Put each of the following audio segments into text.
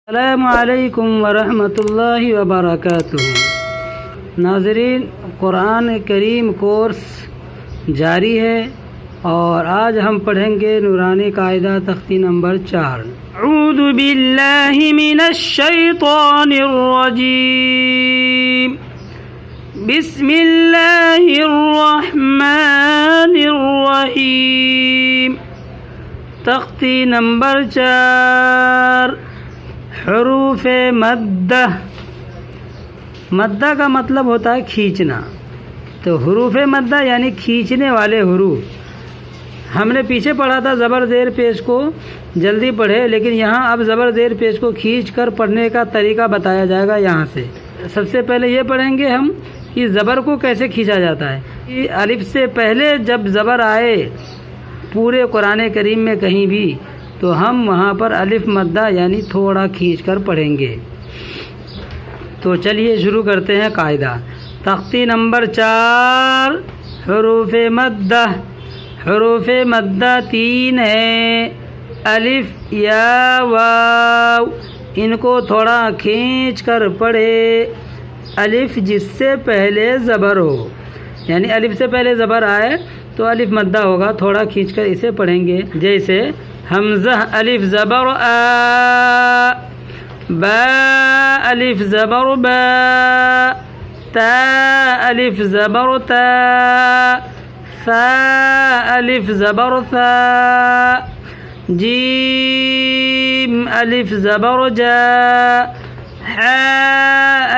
السلام علیکم ورحمۃ اللہ وبرکاتہ۔ ناظرین، قرآن کریم کورس جاری ہے اور آج ہم پڑھیں گے نورانی قاعدہ تختی نمبر 4۔ اعوذ باللہ من الشیطان الرجیم، بسم اللہ الرحمن الرحیم۔ تختی نمبر 4، حروف مدہ۔ مدہ کا مطلب ہوتا ہے کھینچنا، تو حروف مدہ یعنی کھینچنے والے حروف۔ ہم نے پیچھے پڑھا تھا زبر زیر پیش کو جلدی پڑھے، لیکن یہاں اب زبر زیر پیش کو کھینچ کر پڑھنے کا طریقہ بتایا جائے گا۔ یہاں سے سب سے پہلے یہ پڑھیں گے ہم کہ زبر کو کیسے کھینچا جاتا ہے۔ الف سے پہلے جب زبر آئے پورے قرآن کریم میں کہیں بھی، تو ہم وہاں پر الف مدہ یعنی تھوڑا کھینچ کر پڑھیں گے۔ تو چلیے شروع کرتے ہیں قاعدہ۔ تختی نمبر 4، حروف مدہ۔ حروف مدہ 3 ہیں، الف یا واو۔ ان کو تھوڑا کھینچ کر پڑھے۔ الف جس سے پہلے زبر ہو، یعنی الف سے پہلے زبر آئے تو الف مدہ ہوگا، تھوڑا کھینچ کر اسے پڑھیں گے۔ جیسے حمزہ الف زبر آ، با الف زبر با، تا الف زبر تا، ثا الف زبر ثا، جیم الف زبر جا، حا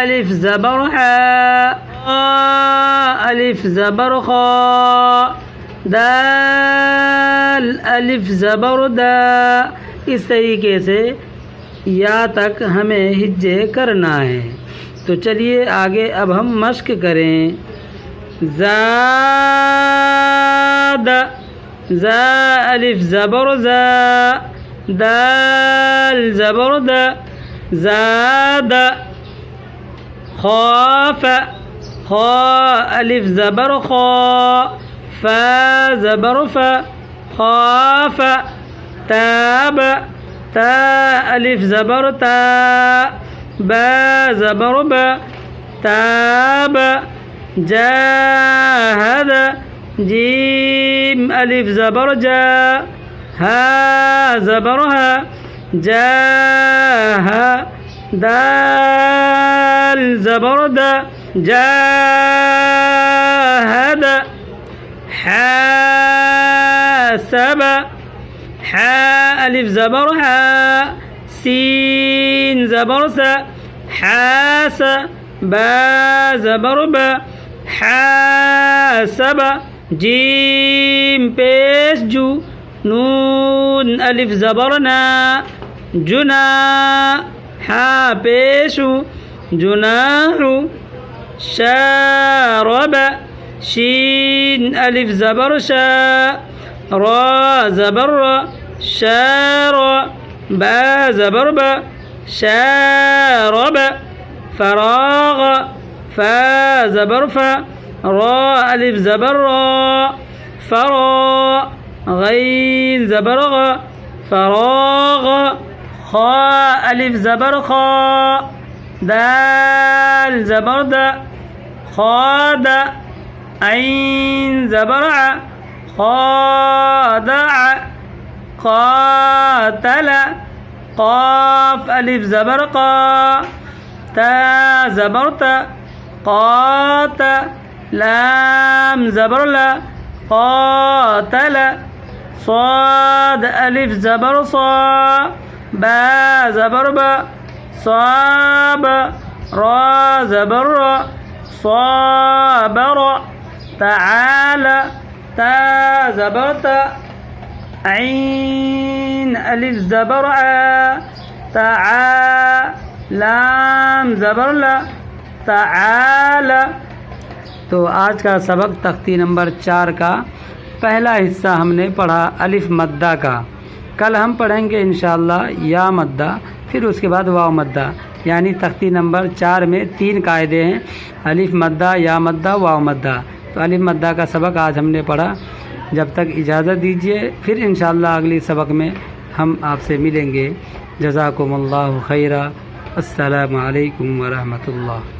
الف زبر حا، خا الف زبر خا، دال الف زبر دا۔ اس طریقے سے یا تک ہمیں ہجے کرنا ہے۔ تو چلیے آگے اب ہم مشق کریں۔ زاد، زا الف زبر زا، دال زبر دا، زاد۔ خاف، خا الف زبر خا، فا زبر فا، خاف۔ تاب، تا الف زبر تا، با زبر با، تاب۔ جاہد، جیم الف زبر جا، ہا زبر ہا، جاہا۔ دال زبر دا، جاہد۔ حاسب، حا الف زبر حا، سین زبر سا، حاس۔ با زبر با، حاسب۔ جیم پیش جو، نون الف زبر نا، جنا۔ حا پیشو، جناح۔ شارب، شین الف زبر شا، را زبر را، شار۔ با زبر با، شارب۔ فراغ، فا زبر فا، را الف زبر را، فرا۔ غین زبر غا، فراغ۔ خا الف زبر خا، دال زبر دا، خاد۔ عین زبر ع، خادع۔ قاتل، قاف الف زبر قا، تا زبر تا، قات۔ لام زبر لا، قاتل۔ صاد الف زبر صا، با زبر با، صاب۔ را زبر را، صابر۔ تعالى، تا زبر تا، عین الف زبر ع، تعا۔ لام زبر لا، تعال۔ تو آج کا سبق تختی نمبر 4 کا پہلا حصہ ہم نے پڑھا الف مدہ کا۔ کل ہم پڑھیں گے انشاءاللہ یا مدہ، پھر اس کے بعد واو مدہ، یعنی تختی نمبر 4 میں 3 قاعدے ہیں، الف مدہ، یا مدہ، واو مدہ۔ تو الف مدہ کا سبق آج ہم نے پڑھا۔ جب تک اجازت دیجیے، پھر انشاءاللہ اگلی سبق میں ہم آپ سے ملیں گے۔ جزاکم اللہ خیرا. السلام علیکم ورحمۃ اللہ.